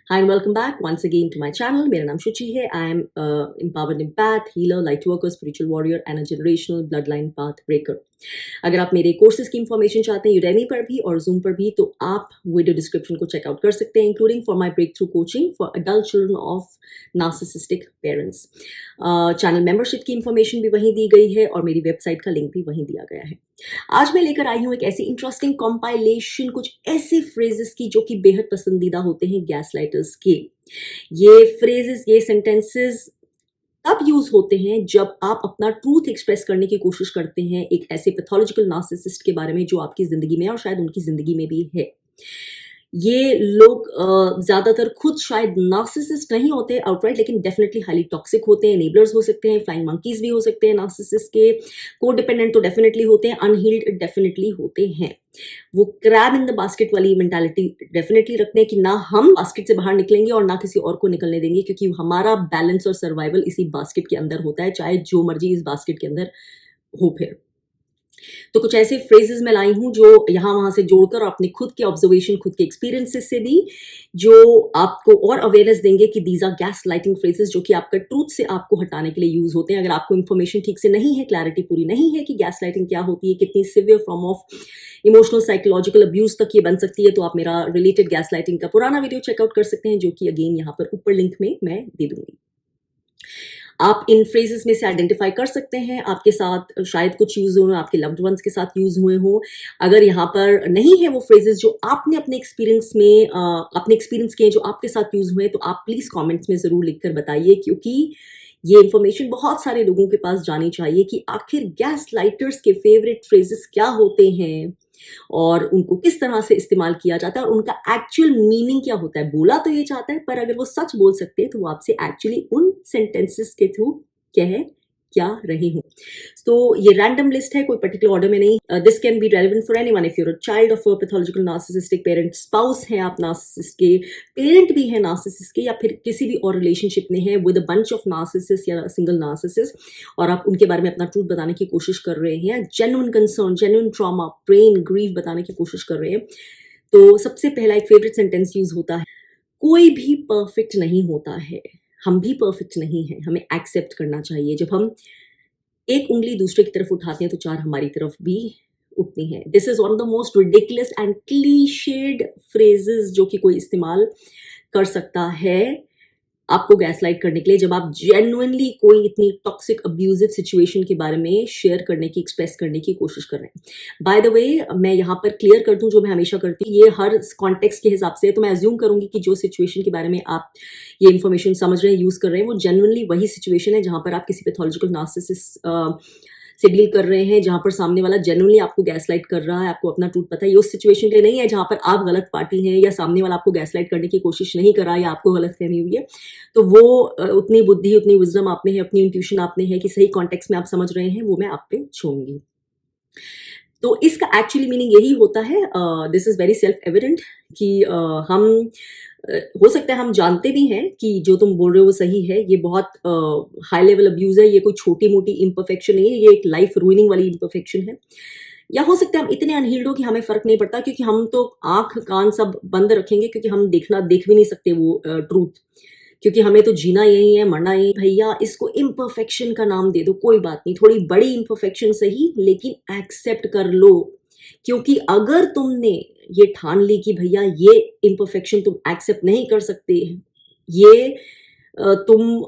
Hi and welcome back once again to my channel. मेरा नाम शुचि है. I am a empowered empath, healer, light worker, spiritual warrior and a generational bloodline path breaker. अगर आप मेरे courses की information चाहते हैं यूडेमी पर भी और जूम पर भी तो आप वीडियो डिस्क्रिप्शन को चेकआउट कर सकते हैं, including for my breakthrough coaching for adult children of narcissistic parents. Channel membership की इंफॉर्मेशन भी वहीं दी गई है और मेरी वेबसाइट का लिंक भी वहीं दिया गया है. आज मैं लेकर आई हूँ एक ऐसी इंटरेस्टिंग कॉम्पाइलेशन, कुछ ऐसे फ्रेजेस की जो कि बेहद पसंदीदा होते हैं गैसलाइटर्स के. ये फ्रेजेस, ये सेंटेंसेस तब यूज होते हैं जब आप अपना ट्रूथ एक्सप्रेस करने की कोशिश करते हैं एक ऐसे पैथोलॉजिकल नार्सिसिस्ट के बारे में जो आपकी जिंदगी में और शायद उनकी जिंदगी में भी है. ये लोग ज्यादातर खुद शायद नार्सिसिस्ट नहीं होते आउटराइट, लेकिन डेफिनेटली हाईली टॉक्सिक होते हैं. एनेबलर्स हो सकते हैं, फ्लाइंग मंकीज भी हो सकते हैं नार्सिसिस्ट के, कोडिपेंडेंट तो डेफिनेटली होते हैं, अनहील्ड डेफिनेटली होते हैं. वो क्रैब इन द बास्केट वाली मेंटालिटी डेफिनेटली रखते हैं कि ना हम बास्केट से बाहर निकलेंगे और ना किसी और को निकलने देंगे, क्योंकि हमारा बैलेंस और सर्वाइवल इसी बास्केट के अंदर होता है, चाहे जो मर्जी इस बास्केट के अंदर हो. फिर तो कुछ ऐसे फ्रेजेस मैं लाई हूं जो यहां वहां से जोड़कर अपने खुद के ऑब्जर्वेशन, खुद के एक्सपीरियंसेस से भी, जो आपको और अवेयरनेस देंगे कि these are gas lighting phrases जो कि आपका ट्रूथ से आपको हटाने के लिए यूज होते हैं. अगर आपको इन्फॉर्मेशन ठीक से नहीं है, क्लैरिटी पूरी नहीं है कि गैस लाइटिंग क्या होती है, कितनी severe form of emotional psychological abuse तक ये बन सकती है, तो आप मेरा रिलेटेड गैस लाइटिंग का पुराना वीडियो चेकआउट कर सकते हैं, जो कि अगेन यहाँ पर ऊपर लिंक में मैं दे दूंगी. आप इन फ्रेजेस में से आइडेंटिफाई कर सकते हैं, आपके साथ शायद कुछ यूज हुए, आपके लव्ड वंस के साथ यूज हुए हो. अगर यहाँ पर नहीं है वो फ्रेजेस जो आपने अपने एक्सपीरियंस में अपने एक्सपीरियंस के जो आपके साथ यूज हुए, तो आप प्लीज कमेंट्स में जरूर लिखकर बताइए, क्योंकि ये इंफॉर्मेशन बहुत सारे लोगों के पास जानी चाहिए कि आखिर गैस लाइटर्स के फेवरेट फ्रेजेस क्या होते हैं और उनको किस तरह से इस्तेमाल किया जाता है और उनका एक्चुअल मीनिंग क्या होता है. बोला तो ये चाहता है, पर अगर वो सच बोल सकते हैं तो वो आपसे एक्चुअली उन सेंटेंसेस के थ्रू क्या रहे हूं. तो ये रैंडम लिस्ट है, कोई पर्टिकुलर ऑर्डर में नहीं. This can be relevant for anyone. If you're a child of a pathological narcissistic parent, spouse है आप नार्सिसिस्ट के, पेरेंट भी है नार्सिसिस्ट के, या फिर किसी भी और रिलेशनशिप में है with a bunch of narcissist या सिंगल नार्सिसिस्ट, और आप उनके बारे में अपना ट्रूथ बताने की कोशिश कर रहे हैं, genuine concern, genuine trauma, pain, grief बताने की कोशिश कर रहे हैं, तो सबसे पहला एक फेवरेट सेंटेंस यूज होता है, कोई भी परफेक्ट नहीं होता है, हम भी परफेक्ट नहीं है, हमें एक्सेप्ट करना चाहिए. जब हम एक उंगली दूसरे की तरफ उठाते हैं तो चार हमारी तरफ भी उठती हैं. This is one of the most ridiculous and clichéd phrases जो कि कोई इस्तेमाल कर सकता है आपको गैसलाइट करने के लिए, जब आप जेन्युइनली कोई इतनी टॉक्सिक अब्यूजिव सिचुएशन के बारे में शेयर करने की, एक्सप्रेस करने की कोशिश कर रहे हैं. बाय द वे, मैं यहाँ पर क्लियर कर दूं जो मैं हमेशा करती हूँ, ये हर कॉन्टेक्स्ट के हिसाब से है, तो मैं अज्यूम करूंगी कि जो सिचुएशन के बारे में आप ये इन्फॉर्मेशन समझ रहे हैं, यूज कर रहे हैं, वो जेन्युइनली वही सिचुएशन है जहां पर आप किसी पैथोलॉजिकल नार्सिसिस्ट से डील कर रहे हैं, जहां पर सामने वाला जेन्युइनली आपको गैसलाइट कर रहा है, आपको अपना ट्रूथ पता है. ये उस सिचुएशन के लिए नहीं है जहां पर आप गलत पार्टी हैं या सामने वाला आपको गैसलाइट करने की कोशिश नहीं कर रहा या आपको गलत फहमी हुई है. तो वो उतनी बुद्धि, उतनी विजडम आप में है, अपनी इंट्यूशन आप में है कि सही कॉन्टेक्स्ट में आप समझ रहे हैं, वो मैं आप पे छोड़ूंगी. तो इसका एक्चुअली मीनिंग यही होता है, this is very self evident कि हम हो सकता है हम जानते भी हैं कि जो तुम बोल रहे हो वो सही है, ये बहुत हाई लेवल अब्यूज है, ये कोई छोटी मोटी इम्परफेक्शन नहीं है, ये एक लाइफ रूइनिंग वाली इम्परफेक्शन है. या हो सकता है हम इतने अनहील्ड हो कि हमें फर्क नहीं पड़ता, क्योंकि हम तो आंख कान सब बंद रखेंगे, क्योंकि हम देख भी नहीं सकते वो ट्रूथ, क्योंकि हमें तो जीना यही है, मरना यही. भैया इसको इम्परफेक्शन का नाम दे दो, कोई बात नहीं, थोड़ी बड़ी इम्परफेक्शन सही, लेकिन एक्सेप्ट कर लो. क्योंकि अगर तुमने ये ठान ली कि भैया ये इम्परफेक्शन तुम एक्सेप्ट नहीं कर सकते, ये तुम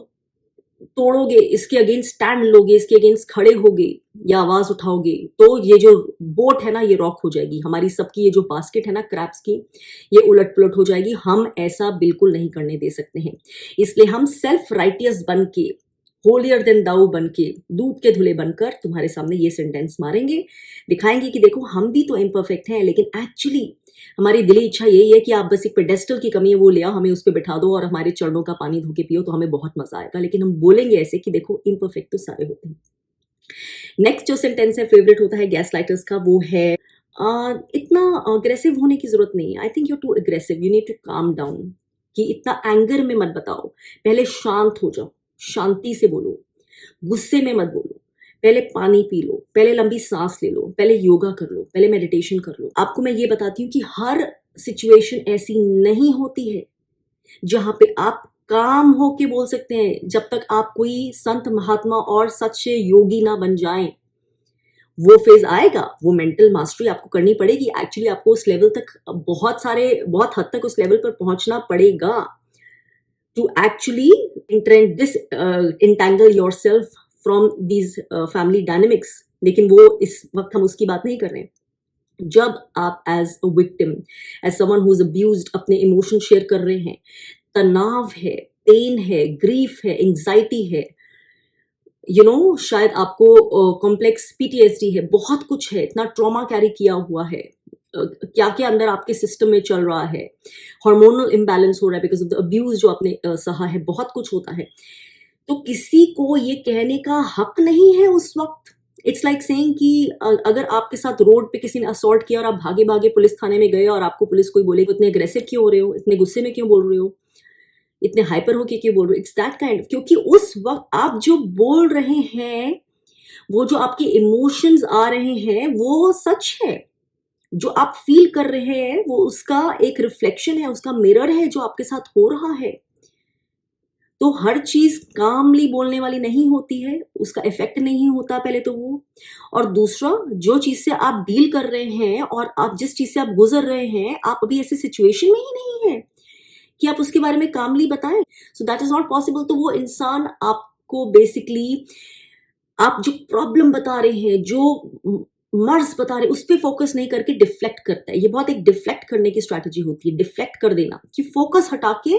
तोड़ोगे, इसके अगेंस्ट स्टैंड लोगे, इसके अगेंस्ट खड़े होगे या आवाज उठाओगे, तो ये जो बोट है ना, ये रॉक हो जाएगी. हमारी सबकी ये जो बास्केट है ना क्रैब्स की, ये उलट पुलट हो जाएगी. हम ऐसा बिल्कुल नहीं करने दे सकते हैं. इसलिए हम सेल्फ राइटियस बन के, होलियर देन दाऊ बन के, दूध के धुले बनकर तुम्हारे सामने ये सेंटेंस मारेंगे, दिखाएंगे कि देखो हम भी तो इम्परफेक्ट हैं, लेकिन एक्चुअली हमारी दिली इच्छा यही है कि आप बस एक पेडेस्टल की कमी है वो ले आओ, हमें उस पर बैठा दो और हमारे चरणों का पानी धो के पियो, तो हमें बहुत मजा आएगा. लेकिन हम बोलेंगे ऐसे कि देखो इम्परफेक्ट तो सारे होते हैं. नेक्स्ट जो सेंटेंस है फेवरेट होता है गैसलाइटर्स का, वो है इतना अग्रेसिव होने की जरूरत नहीं है. I think you too aggressive, you need to calm down. कि इतना एंगर में मत बताओ, पहले शांत हो जाओ, शांति से बोलो, गुस्से में मत बोलो, पहले पानी पी लो, पहले लंबी सांस ले लो, पहले योगा कर लो, पहले मेडिटेशन कर लो. आपको मैं ये बताती हूँ कि हर सिचुएशन ऐसी नहीं होती है जहाँ पे आप काम होके बोल सकते हैं। जब तक आप कोई संत महात्मा और सच्चे योगी ना बन जाएं, वो फेज आएगा। वो मेंटल मास्टरी आपको करनी पड़ेगी। एक्चुअली आपको उस लेवल तक बहुत हद तक उस लेवल पर पहुंचना पड़ेगा to actually entangle yourself from these family dynamics। लेकिन वो इस वक्त हम उसकी बात नहीं कर रहे हैं। जब आप as a victim, as someone who is abused अपने इमोशन शेयर कर रहे हैं, तनाव है, पेन है, ग्रीफ है, एंग्जाइटी है, शायद आपको कॉम्प्लेक्स पीटीएसडी है, बहुत कुछ है, इतना ट्रॉमा कैरी किया हुआ है, क्या क्या अंदर आपके सिस्टम में चल रहा है, हार्मोनल इम्बैलेंस हो रहा है बिकॉज ऑफ द अब्यूज जो आपने सहा है, बहुत कुछ होता है। तो किसी को ये कहने का हक नहीं है उस वक्त। इट्स लाइक सेइंग कि अगर आपके साथ रोड पे किसी ने असॉल्ट किया और आप भागे भागे पुलिस थाने में गए और आपको पुलिस कोई बोले इतने अग्रेसिव क्यों हो रहे हो, इतने गुस्से में क्यों बोल रहे हो, इतने हाइपर होके क्यों बोल रहे हो, इट्स दैट काइंड। क्योंकि उस वक्त आप जो बोल रहे हैं, वो जो आपके इमोशंस आ रहे हैं, वो सच है। जो आप फील कर रहे हैं वो उसका एक रिफ्लेक्शन है, उसका मिरर है जो आपके साथ हो रहा है। तो हर चीज कामली बोलने वाली नहीं होती है, उसका इफेक्ट नहीं होता पहले तो वो। और दूसरा, जो चीज से आप डील कर रहे हैं और आप जिस चीज से आप गुजर रहे हैं, आप अभी ऐसी सिचुएशन में ही नहीं है कि आप उसके बारे में कामली बताएं। So that is not possible. तो वो इंसान आपको बेसिकली, आप जो प्रॉब्लम बता रहे हैं, जो मर्ज बता रहे हैं, उस पर फोकस नहीं करके डिफ्लेक्ट करता है। ये बहुत एक डिफ्लेक्ट करने की स्ट्रैटेजी होती है, डिफ्लेक्ट कर देना, कि फोकस हटा के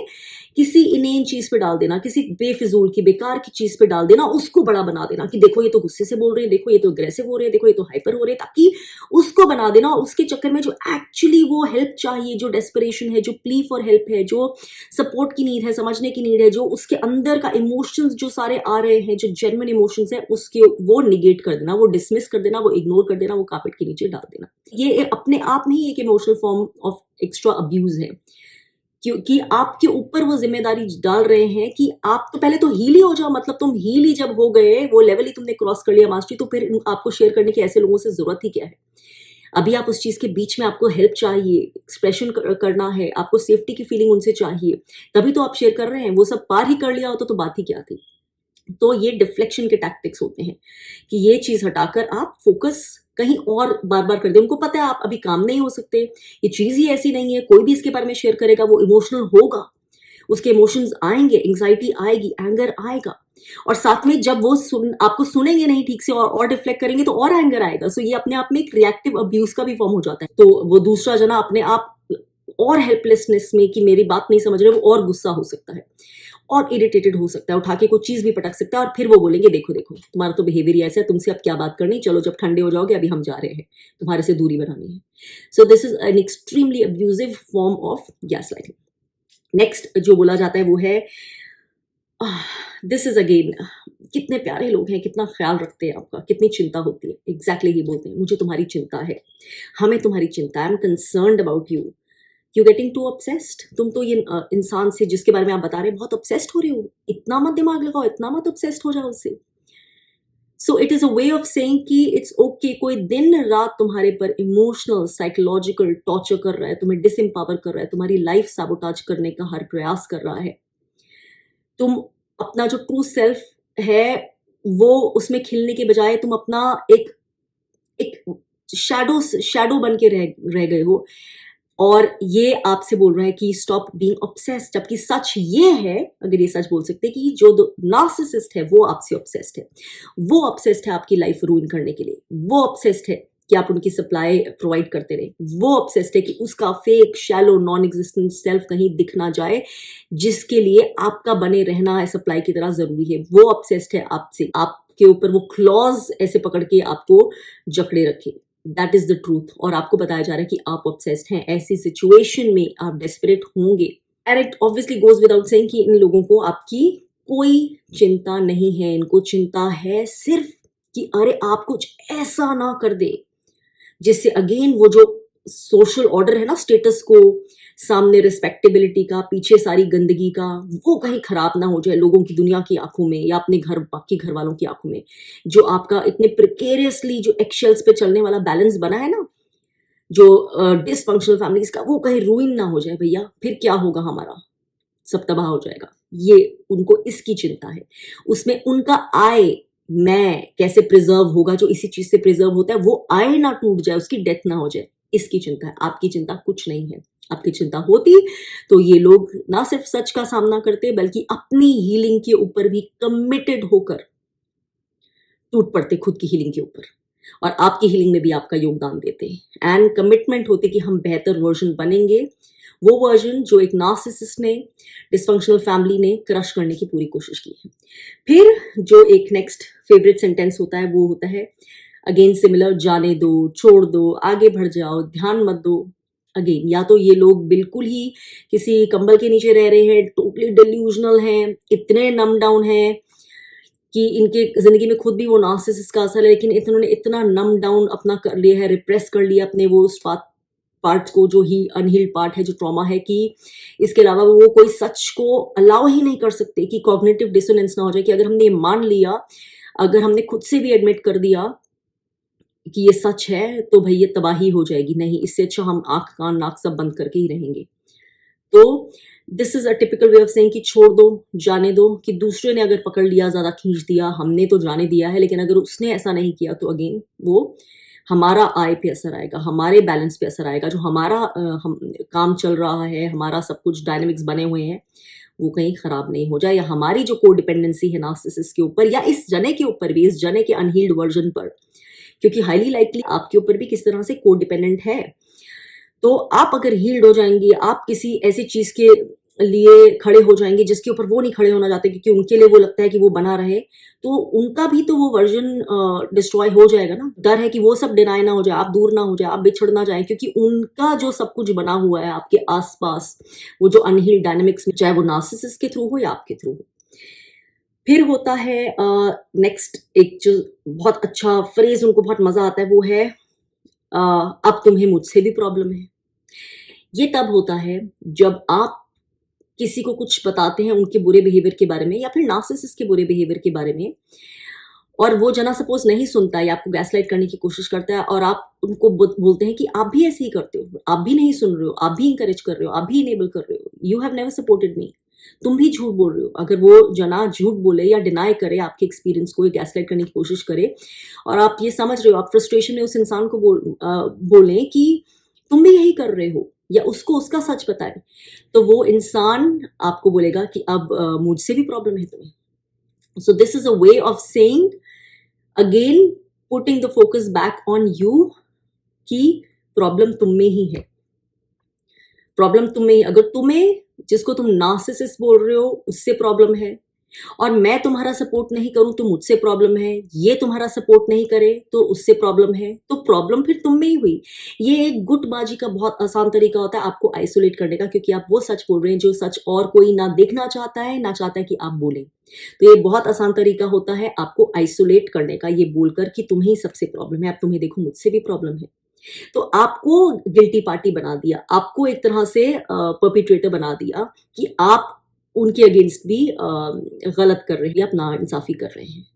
किसी इनेन चीज पे डाल देना, किसी बेफिजूल की बेकार की चीज पे डाल देना, उसको बड़ा बना देना कि देखो ये तो गुस्से से बोल रहे हैं, देखो ये तो अग्रेसिव हो रहे हैं, देखो ये तो हाइपर हो रहे हैं, ताकि उसको बना देना। और उसके चक्कर में जो एक्चुअली वो हेल्प चाहिए, जो डेस्परेशन है, जो प्ली फॉर हेल्प है, जो सपोर्ट की नीड है, समझने की नीड है, जो उसके अंदर का इमोशंस जो सारे आ रहे हैं, जो जेन्युइन इमोशंस है, उसके वो निगेट कर देना, वो डिसमिस कर देना, वो इग्नोर कर देना, वो कार्पेट के नीचे डाल देना। ये अपने आप में ही एक emotional form of extra abuse है, क्योंकि आपके ऊपर वो जिम्मेदारी डाल रहे हैं कि आप तो पहले तो हील ही हो जाओ। मतलब तुम हील ही जब हो गए, वो लेवल ही तुमने क्रॉस कर लिया मास्टरी, तो फिर आपको शेयर करने की ऐसे लोगों से जरूरत ही क्या है। अभी आप उस चीज के बीच में, आपको हेल्प चाहिए, एक्सप्रेशन करना है, आपको सेफ्टी की फीलिंग उनसे चाहिए, तभी तो आप शेयर कर रहे हैं। वो सब पार ही कर लिया होता तो बात ही क्या थी। तो ये डिफ्लेक्शन के टैक्टिक्स होते हैं कि ये चीज हटाकर आप फोकस कहीं और बार बार कर दे। उनको पता है आप अभी काम नहीं हो सकते, ये चीज ही ऐसी नहीं है, कोई भी इसके बारे में शेयर करेगा वो इमोशनल होगा, उसके इमोशंस आएंगे, एंग्जाइटी आएगी, एंगर आएगा, और साथ में जब वो आपको सुनेंगे नहीं ठीक से और डिफ्लेक्ट करेंगे तो और एंगर आएगा। सो ये अपने आप में एक रिएक्टिव अब्यूज का भी फॉर्म हो जाता है। तो वो दूसरा जना अपने आप और हेल्पलेसनेस में कि मेरी बात नहीं समझ रहे, वो और गुस्सा हो सकता है और इरिटेटेड हो सकता है, उठा के कोई चीज भी पटक सकता है, और फिर वो बोलेंगे देखो देखो तुम्हारा तो बिहेवियर ही ऐसा है, तुमसे अब क्या बात करनी, चलो जब ठंडे हो जाओगे अभी हम जा रहे हैं, तुम्हारे से दूरी बनानी है। So this is an extremely abusive form of gaslighting. Next जो बोला जाता है वो है, दिस इज अगेन, कितने प्यारे लोग हैं, कितना ख्याल रखते हैं आपका, कितनी चिंता होती है। एग्जैक्टली ही बोलते हैं, मुझे तुम्हारी चिंता है, हमें तुम्हारी चिंता है, I am concerned about you, you getting too obsessed. तुम तो ये इंसान से जिसके बारे में आप बता रहे हैं बहुत ऑब्सेस्ड हो रहे हो, इतना मत दिमाग लगाओ, इतना मत ऑब्सेस्ड हो जाओ उससे। So it is a way of saying कि इट्स ओके, कोई दिन रात तुम्हारे पर इमोशनल साइकोलॉजिकल टॉर्चर कर रहा है, तुम्हें डिसएम्पावर कर रहा है, तुम्हारी लाइफ सैबोटाज करने का हर प्रयास कर रहा है, तुम अपना जो ट्रू सेल्फ है वो उसमें खिलने के बजाय तुम अपना एक एक शैडो बन के रह गए हो, और ये आपसे बोल रहा है कि स्टॉप बीइंग ऑब्सेस्ड। जबकि सच ये है, अगर ये सच बोल सकते कि जो नार्सिसिस्ट है वो आपसे ऑब्सेस्ड है, वो ऑब्सेस्ड है आपकी लाइफ रूइन करने के लिए, वो ऑब्सेस्ड है कि आप उनकी सप्लाई प्रोवाइड करते रहे, वो ऑब्सेस्ड है कि उसका fake shallow non existent self कहीं दिख ना जाए, जिसके लिए आपका बने रहना है सप्लाई की तरह जरूरी है। वो ऑब्सेस्ड है आपसे, आपके ऊपर वो क्लॉज ऐसे पकड़ के आपको जकड़े रखे। That is the truth. और आपको बताया जा रहा है कि आप ऑब्सेस्ड हैं, ऐसी सिचुएशन में आप डेस्परेट होंगे। And it obviously goes without saying कि इन लोगों को आपकी कोई चिंता नहीं है, इनको चिंता है सिर्फ कि अरे आप कुछ ऐसा ना कर दे जिससे अगेन वो जो सोशल ऑर्डर है ना, स्टेटस को सामने, रिस्पेक्टेबिलिटी का, पीछे सारी गंदगी का, वो कहीं खराब ना हो जाए लोगों की, दुनिया की आंखों में, या अपने घर बाकी घर वालों की आंखों में। जो आपका इतने प्रिकेरियसली जो एक्शेल्स पे चलने वाला बैलेंस बना है ना, जो डिसफंक्शनल फैमिलीज का, वो कहीं रूइन ना हो जाए भैया, फिर क्या होगा हमारा। सब तबाह हो जाएगा। ये उनको इसकी चिंता है। उसमें उनका आय मैं कैसे प्रिजर्व होगा, जो इसी चीज से प्रिजर्व होता है, वो आय ना टूट जाए, उसकी डेथ ना हो जाए, इसकी चिंता है। आपकी चिंता कुछ नहीं है। आपकी चिंता होती तो ये लोग ना सिर्फ सच का सामना करते बल्कि अपनी हीलिंग के ऊपर भी कमिटेड होकर टूट पड़ते, खुद की हीलिंग के ऊपर, और आपकी हीलिंग में भी आपका योगदान देते हैं। एंड कमिटमेंट होती कि हम बेहतर वर्जन बनेंगे, वो वर्जन जो एक नार्सिसिस्ट ने, डिस्फंक्शनल फैमिली ने क्रश करने की पूरी कोशिश की है। फिर जो एक नेक्स्ट फेवरेट सेंटेंस होता है वो होता है अगेन सिमिलर, जाने दो, छोड़ दो, आगे बढ़ जाओ, ध्यान मत दो। अगेन या तो ये लोग बिल्कुल ही किसी कंबल के नीचे रह रहे हैं, टोटली डिल्यूजनल हैं, इतने नम डाउन हैं कि इनके जिंदगी में खुद भी वो नार्सिसिस्ट का असर है, लेकिन इन्होंने इतना नम डाउन अपना कर लिया है, रिप्रेस कर लिया अपने वो उस पार्ट को जो ही अनहील्ड पार्ट है, जो ट्रॉमा है, कि इसके अलावा वो कोई सच को अलाउ ही नहीं कर सकते कि कॉग्निटिव डिसोनेंस ना हो जाए, कि अगर हमने मान लिया, अगर हमने खुद से भी एडमिट कर दिया कि ये सच है, तो भाई ये तबाही हो जाएगी। नहीं, इससे अच्छा हम आंख कान नाक सब बंद करके ही रहेंगे। तो this is a typical way of saying कि छोड़ दो, जाने दो, कि दूसरे ने अगर पकड़ लिया, ज्यादा खींच दिया, हमने तो जाने दिया है, लेकिन अगर उसने ऐसा नहीं किया तो अगेन वो हमारा आय पे असर आएगा, हमारे बैलेंस पे असर आएगा, जो हमारा हम काम चल रहा है, हमारा सब कुछ डायनेमिक्स बने हुए हैं, वो कहीं खराब नहीं हो जाए, या हमारी जो कोडिपेंडेंसी है नार्सिसिस्ट के ऊपर, या इस जने के ऊपर भी, इस जने के अनहील्ड वर्जन पर, क्योंकि हाईली लाइकली आपके ऊपर भी किस तरह से कोडिपेंडेंट है। तो आप अगर हील्ड हो जाएंगी, आप किसी ऐसी चीज के लिए खड़े हो जाएंगे जिसके ऊपर वो नहीं खड़े होना चाहते, क्योंकि उनके लिए वो लगता है कि वो बना रहे, तो उनका भी तो वो वर्जन डिस्ट्रॉय हो जाएगा ना। डर है कि वो सब डिनाई ना हो जाए, आप दूर ना हो जाए, आप बिछड़ ना जाए, क्योंकि उनका जो सब कुछ बना हुआ है आपके आसपास, वो जो अनहील्ड डायनेमिक्स में, चाहे वो नार्सिसिस्ट के थ्रू हो या आपके थ्रू हो। फिर होता है नेक्स्ट एक जो बहुत अच्छा फ्रेज, उनको बहुत मजा आता है, वो है अब तुम्हें मुझसे भी प्रॉब्लम है। ये तब होता है जब आप किसी को कुछ बताते हैं उनके बुरे बिहेवियर के बारे में, या फिर नार्सिसिस्ट के बुरे बिहेवियर के बारे में, और वो जना सपोज नहीं सुनता है या आपको गैसलाइट करने की कोशिश करता है, और आप उनको बोलते हैं कि आप भी ऐसे ही करते हो, आप भी नहीं सुन रहे हो, आप भी इंकरेज कर रहे हो, आप भी इनेबल कर रहे हो, you have never supported me, तुम भी झूठ बोल रहे हो। अगर वो जना झूठ बोले या डिनाई करे आपके एक्सपीरियंस को, गैसलाइट करने की कोशिश करे, और आप ये समझ रहे हो, आप फ्रस्ट्रेशन में उस इंसान को बोलें कि तुम भी यही कर रहे हो, या उसको उसका सच बताए, तो वो इंसान आपको बोलेगा कि अब मुझसे भी प्रॉब्लम है तुम्हें। So this is a way of saying, again putting the focus back on you, कि प्रॉब्लम तुम में ही है, प्रॉब्लम तुम में ही। अगर तुम्हें, जिसको तुम नार्सिसिस्ट बोल रहे हो, उससे प्रॉब्लम है, और मैं तुम्हारा सपोर्ट नहीं करूं तो मुझसे प्रॉब्लम है, ये तुम्हारा सपोर्ट नहीं करे तो उससे प्रॉब्लम है, तो प्रॉब्लम फिर तुम में ही हुई। ये एक गुटबाजी का बहुत आसान तरीका होता है आपको आइसोलेट करने का, क्योंकि आप वो सच बोल रहे हैं जो सच और कोई ना देखना चाहता है, ना चाहता है कि आप बोलें। तो ये बहुत आसान तरीका होता है आपको आइसोलेट करने का, ये बोलकर कि तुम्हें ही सबसे प्रॉब्लम है, अब तुम्हें देखो मुझसे भी प्रॉब्लम है। तो आपको गिल्टी पार्टी बना दिया, आपको एक तरह से परपिट्रेटर बना दिया, कि आप उनके अगेंस्ट भी गलत कर रहे हैं, आप ना इंसाफी कर रहे हैं।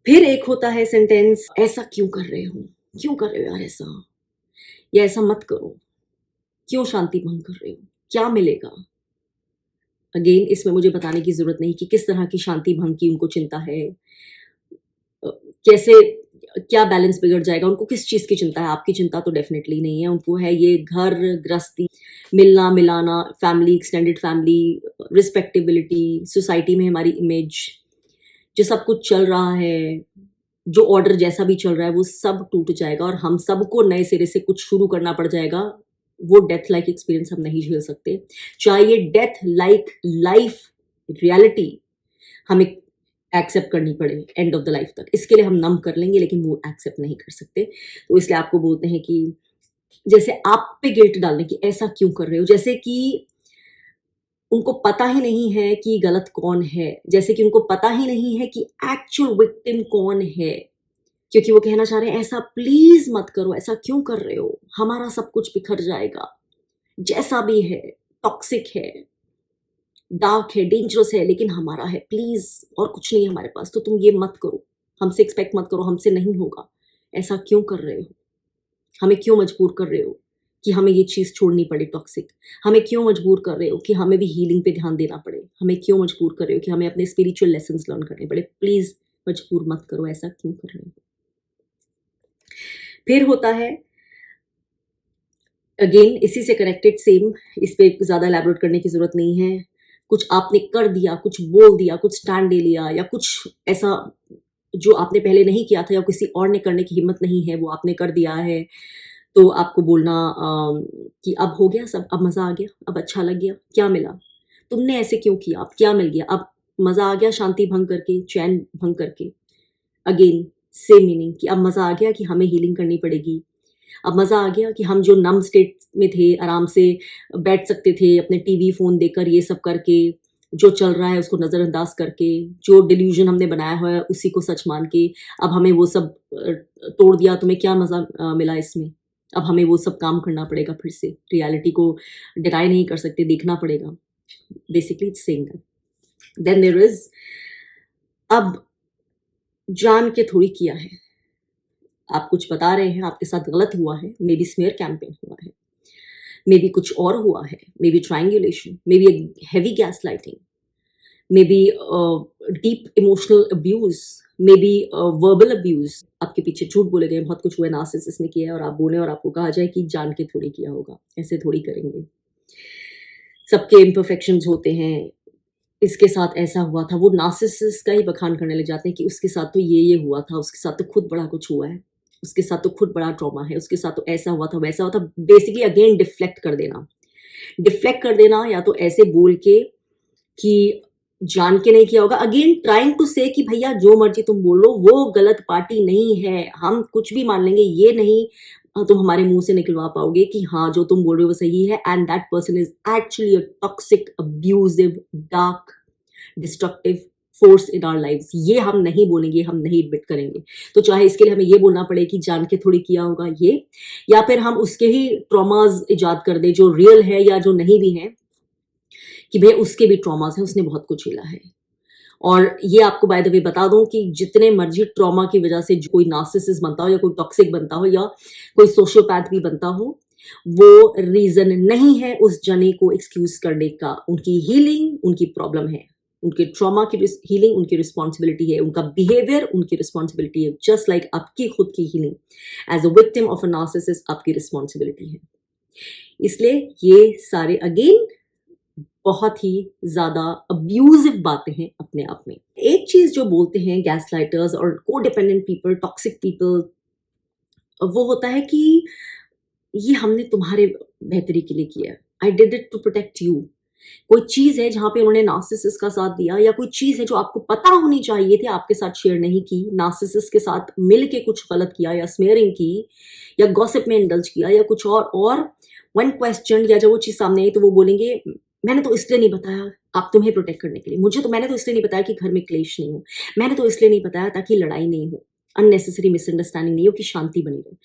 फिर एक होता है सेंटेंस, ऐसा क्यों कर रहे हो, क्यों कर रहे हो यार ऐसा, या ऐसा मत करो, क्यों शांति भंग कर रहे हो, क्या मिलेगा। अगेन इसमें मुझे बताने की जरूरत नहीं कि किस तरह की शांति भंग की उनको चिंता है, कैसे क्या बैलेंस बिगड़ जाएगा, उनको किस चीज की चिंता है। आपकी चिंता तो डेफिनेटली नहीं है, उनको है ये घर गृहस्थी, मिलना मिलाना, family, extended family, respectability, society में हमारी इमेज, जो सब कुछ चल रहा है, जो ऑर्डर जैसा भी चल रहा है, वो सब टूट जाएगा और हम सबको नए सिरे से कुछ शुरू करना पड़ जाएगा। वो डेथ लाइक एक्सपीरियंस हम नहीं झेल सकते, चाहे ये डेथ लाइक लाइफ रियलिटी हमें एक्सेप्ट करनी पड़े एंड ऑफ द लाइफ तक, इसके लिए हम नम कर लेंगे, लेकिन वो एक्सेप्ट नहीं कर सकते। तो इसलिए आपको बोलते हैं कि जैसे आप पे गिल्ट डालने की, ऐसा क्यों कर रहे हो, जैसे कि उनको पता ही नहीं है कि गलत कौन है, जैसे कि उनको पता ही नहीं है कि एक्चुअल विक्टिम कौन है, क्योंकि वो कहना चाह रहे हैं ऐसा प्लीज मत करो, ऐसा क्यों कर रहे हो, हमारा सब कुछ बिखर जाएगा, जैसा भी है, टॉक्सिक है, डार्क है, डेंजरस है, लेकिन हमारा है, प्लीज, और कुछ नहीं है हमारे पास, तो तुम ये मत करो, हमसे एक्सपेक्ट मत करो, हमसे नहीं होगा, ऐसा क्यों कर रहे हो, हमें क्यों मजबूर कर रहे हो, कि हमें ये चीज़ छोड़नी पड़े टॉक्सिक? हमें क्यों मजबूर कर रहे हो कि हमें भी हीलिंग पे ध्यान देना पड़े? हमें क्यों मजबूर कर रहे हो कि हमें अपने स्पिरिचुअल लेसन्स लर्न करने पड़े? प्लीज़ मजबूर मत करो, ऐसा क्यों कर रहे हो? फिर होता है अगेन इसी से कनेक्टेड सेम, इस पे ज़्यादा एलैबोरेट करने की ज़रूरत नहीं है। कुछ आपने कर दिया, कुछ बोल दिया, कुछ स्टैंड ले लिया या कुछ ऐसा जो आपने पहले नहीं किया था या किसी और ने करने की हिम्मत नहीं है, वो आपने कर दिया है, तो आपको बोलना कि अब हो गया सब, अब मज़ा आ गया, अब अच्छा लग गया, क्या मिला? तुमने ऐसे क्यों किया? अब क्या मिल गया? अब मज़ा आ गया शांति भंग करके, चैन भंग करके। अगेन सेम मीनिंग कि अब मज़ा आ गया कि हमें हीलिंग करनी पड़ेगी। अब मज़ा आ गया कि हम जो नम स्टेट में थे, आराम से बैठ सकते थे, अपने टीवी, फ़ोन देखकर ये सब करके, जो चल रहा है उसको नज़रअंदाज करके, जो डिल्यूज़न हमने बनाया हुआ है उसी को सच मान के, अब हमें वो सब तोड़ दिया, तुम्हें क्या मज़ा मिला इसमें? अब हमें वो सब काम करना पड़ेगा फिर से, रियलिटी को डिनाई नहीं कर सकते, देखना पड़ेगा। Basically it's saying that. Then there is अब जान के थोड़ी किया है। आप कुछ बता रहे हैं, आपके साथ गलत हुआ है, मे बी स्मीयर कैंपेन हुआ है, मे बी कुछ और हुआ है, may be triangulation, may be heavy gaslighting, may be deep emotional abuse, may be verbal abuse, आपके पीछे झूठ बोले गए, बहुत कुछ हुआ है, नार्सिसिस्ट ने किया है और आप बोले और आपको कहा जाए कि जान के थोड़ी किया होगा, ऐसे थोड़ी करेंगे। सबके इम्परफेक्शंस होते हैं, इसके साथ ऐसा हुआ था, वो नार्सिसिस्ट का ही बखान करने लग जाते हैं कि उसके साथ तो ये हुआ था, उसके साथ तो खुद बड़ा कुछ हुआ है, उसके साथ तो खुद बड़ा ट्रॉमा है, उसके साथ तो ऐसा हुआ था, वैसा हुआ था। बेसिकली अगेन डिफ्लेक्ट कर देना। डिफ्लेक्ट कर देना या तो ऐसे बोल के कि जान के नहीं किया होगा, अगेन ट्राइंग टू से कि भैया जो मर्जी तुम बोलो, वो गलत पार्टी नहीं है, हम कुछ भी मान लेंगे, ये नहीं तुम हमारे मुंह से निकलवा पाओगे कि हाँ जो तुम बोल रहे हो वो सही है, and that person is actually a toxic, abusive, dark, destructive force in our lives. ये हम नहीं बोलेंगे, हम नहीं एडमिट करेंगे। तो चाहे इसके लिए हमें ये बोलना पड़े कि जान के थोड़ी किया होगा ये, या फिर हम उसके ही ट्रॉमाज इजाद कर दे जो रियल है या जो नहीं भी है, कि भैया उसके भी ट्रॉमास हैं, उसने बहुत कुछ झेला है। और ये आपको बाय द वे बता दूं कि जितने मर्जी ट्रॉमा की वजह से कोई नार्सिसिस्ट बनता हो या कोई टॉक्सिक बनता हो या कोई सोशियोपैथ भी बनता हो, वो रीजन नहीं है उस जने को एक्सक्यूज करने का। उनकी हीलिंग उनकी प्रॉब्लम है, उनके ट्रॉमा की हीलिंग उनकी रिस्पॉन्सिबिलिटी है, उनका बिहेवियर उनकी रिस्पॉन्सिबिलिटी है, जस्ट लाइक आपकी खुद की healing as a victim of a narcissist आपकी रिस्पॉन्सिबिलिटी है। इसलिए ये सारे अगेन बहुत ही ज़्यादा अब्यूजिव बातें हैं अपने आप में। एक चीज़ जो बोलते हैं गैसलाइटर्स और कोडिपेंडेंट पीपल, टॉक्सिक पीपल, वो होता है कि ये हमने तुम्हारे बेहतरी के लिए किया है, I did it to protect you. कोई चीज़ है जहाँ पे उन्होंने नार्सिसिस्ट का साथ दिया, या कोई चीज़ है जो आपको पता होनी चाहिए थी आपके साथ शेयर नहीं की, नार्सिसिस्ट के साथ मिल के कुछ गलत किया या स्मेयरिंग की या गॉसिप में इंडल्ज किया या कुछ और वन क्वेश्चन या जब वो चीज़ सामने आई तो वो बोलेंगे मैंने तो इसलिए नहीं बताया आप तुम्हें प्रोटेक्ट करने के लिए, मैंने तो इसलिए नहीं बताया कि घर में क्लेश नहीं हो, मैंने तो इसलिए नहीं बताया ताकि लड़ाई नहीं हो, अननेसेसरी मिसअंडरस्टैंडिंग नहीं हो, कि शांति बनी रहे।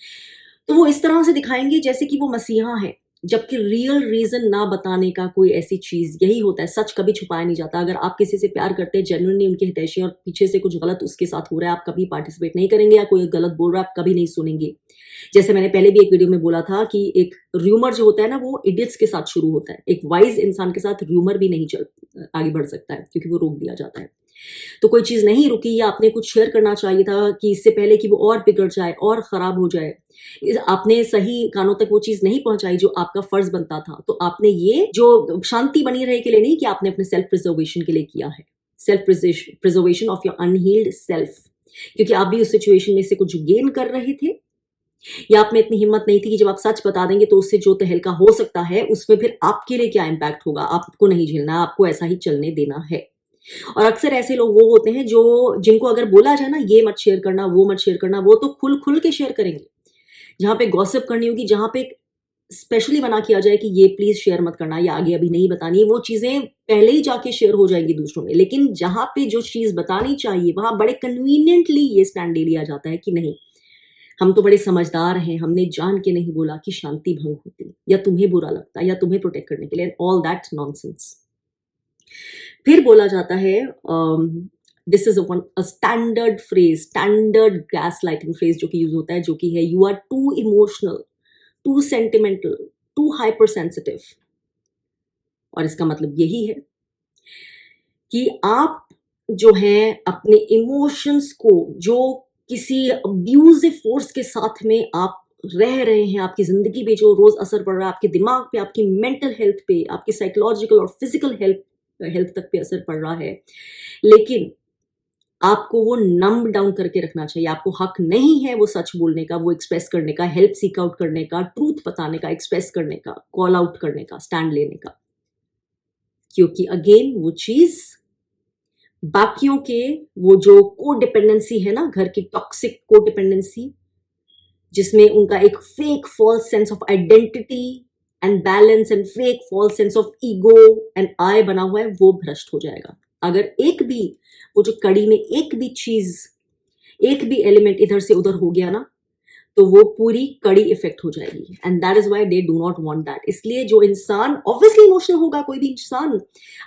तो वो इस तरह से दिखाएंगे जैसे कि वो मसीहा है, जबकि रियल रीजन ना बताने का कोई ऐसी चीज यही होता है। सच कभी छुपाया नहीं जाता। अगर आप किसी से प्यार करते हैं, जेन्युइनली उनके हितैषी, और पीछे से कुछ गलत उसके साथ हो रहा है, आप कभी पार्टिसिपेट नहीं करेंगे, या कोई गलत बोल रहा है आप कभी नहीं सुनेंगे। जैसे मैंने पहले भी एक वीडियो में बोला था कि एक र्यूमर जो होता है ना, वो इडियट्स के साथ शुरू होता है। एक वाइज इंसान के साथ र्यूमर भी नहीं चल आगे बढ़ सकता है, क्योंकि वो रोक दिया जाता है। तो कोई चीज़ नहीं रुकी, या आपने कुछ शेयर करना चाहिए था कि इससे पहले कि वो और बिगड़ जाए और ख़राब हो जाए, आपने सही कानों तक वो चीज़ नहीं पहुँचाई जो आपका फ़र्ज़ बनता था। तो आपने ये जो शांति बनी रहे के लिए नहीं, कि आपने अपने सेल्फ प्रिजर्वेशन के लिए किया है, self preservation of your unhealed self, क्योंकि आप भी उस सिचुएशन में से कुछ गेन कर रहे थे, या आप में इतनी हिम्मत नहीं थी कि जब आप सच बता देंगे तो उससे जो तहलका हो सकता है, उसमें फिर आपके लिए क्या इम्पैक्ट होगा, आपको नहीं झेलना, आपको ऐसा ही चलने देना है। और अक्सर ऐसे लोग वो होते हैं जो जिनको अगर बोला जाए ना ये मत शेयर करना, वो मत शेयर करना, वो तो खुल खुल के शेयर करेंगे। जहाँ पे गॉसिप करनी होगी, जहाँ पे स्पेशली मना किया जाए कि ये प्लीज शेयर मत करना, या आगे अभी नहीं बतानी, वो चीजें पहले ही जाके शेयर हो जाएंगी दूसरों में। लेकिन जहाँ पे जो चीज बतानी चाहिए, वहां बड़े कन्वीनियंटली ये स्टैंड ले लिया जाता है कि नहीं, हम तो बड़े समझदार हैं, हमने जान के नहीं बोला कि शांति भंग होती, या तुम्हें बुरा लगता, या तुम्हें प्रोटेक्ट करने के लिए, ऑल दैट नॉनसेंस। फिर बोला जाता है, this is a standard phrase, standard gas lighting phrase जो कि यूज होता है, जो कि है, you are too emotional too sentimental, too hyper sensitive. और इसका मतलब यही है कि आप जो है अपने इमोशंस को, जो किसी अब्यूजिव फोर्स के साथ में आप रह रहे हैं, आपकी जिंदगी पे जो रोज असर पड़ रहा है, आपके दिमाग पे, आपकी मेंटल हेल्थ पे, आपकी साइकोलॉजिकल और फिजिकल हेल्थ तक पे असर पड़ रहा है, लेकिन आपको वो नम डाउन करके रखना चाहिए। आपको हक नहीं है वो सच बोलने का, वो एक्सप्रेस करने का, हेल्प सीक आउट करने का, ट्रूथ बताने का, एक्सप्रेस करने का, कॉल आउट करने का, स्टैंड लेने का। क्योंकि अगेन वो चीज बाकियों के, वो जो कोडिपेंडेंसी है ना, घर की टॉक्सिक कोडिपेंडेंसी, जिसमें उनका एक fake false sense of identity and balance and fake false sense of ego and I बना हुआ है, वो भ्रष्ट हो जाएगा। अगर एक भी वो जो कड़ी में एक भी चीज, एक भी एलिमेंट इधर से उधर हो गया ना, तो वो पूरी कड़ी इफेक्ट हो जाएगी। And that is why they do not want that. इसलिए जो इंसान ऑब्वियसली इमोशनल होगा, कोई भी इंसान,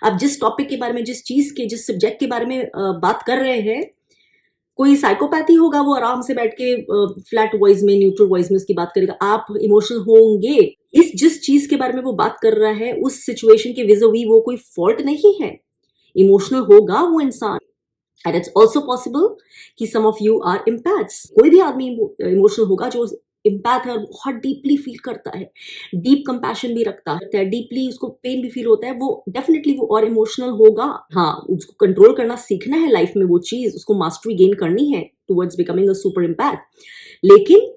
आप जिस टॉपिक के बारे में, जिस चीज के, जिस सब्जेक्ट के बारे में बात कर रहे हैं, कोई साइकोपैथी होगा, वो आराम से बैठ के फ्लैट वॉइस में, न्यूट्रल वॉइस में उसकी बात करेगा। आप इमोशनल होंगे, इस जिस चीज के बारे में वो बात कर रहा है, उस सिचुएशन के विज़ोवी वो कोई फॉल्ट नहीं है, इमोशनल होगा वो इंसान। एंड इट्स ऑल्सो पॉसिबल कि सम ऑफ यू आर इम्पैथ्स। कोई भी आदमी इमोशनल होगा जो इम्पैथ है और बहुत डीपली फील करता है, डीप कंपैशन भी रखता है, डीपली उसको पेन भी फील होता है, वो डेफिनेटली वो और इमोशनल होगा। हाँ, उसको कंट्रोल करना सीखना है लाइफ में, वो चीज उसको मास्टरी गेन करनी है towards becoming a super empath. लेकिन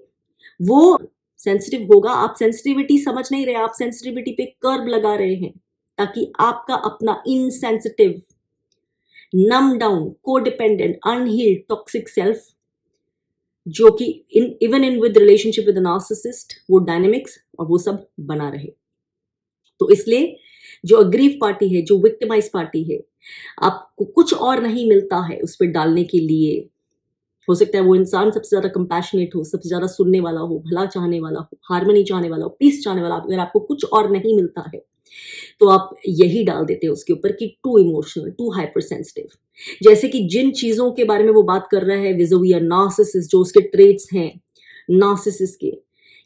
वो सेंसिटिव होगा। आप सेंसिटिविटी समझ नहीं रहे, आप सेंसिटिविटी पे कर्ब लगा रहे हैं ताकि आपका अपना insensitive, numb down, codependent, unhealed, toxic self, जो कि even in with relationship with narcissist, वो डायनेमिक्स और वो सब बना रहे। तो इसलिए जो अग्रीव पार्टी है, जो विक्टिमाइज पार्टी है, आपको कुछ और नहीं मिलता है उस पर डालने के लिए। हो सकता है वो इंसान सबसे ज्यादा कंपैशनेट हो, सबसे ज्यादा सुनने वाला हो, भला चाहने वाला हो, हार्मनी चाहने वाला हो, पीस चाहने वाला। अगर आपको कुछ और नहीं मिलता है तो आप यही डाल देते हैं उसके ऊपर कि too emotional, too hyper sensitive. जैसे कि जिन चीजों के बारे में वो बात कर रहा है विज़ोवी नार्सिसिस्ट, जो उसके ट्रेट्स हैं नार्सिसिस्ट के,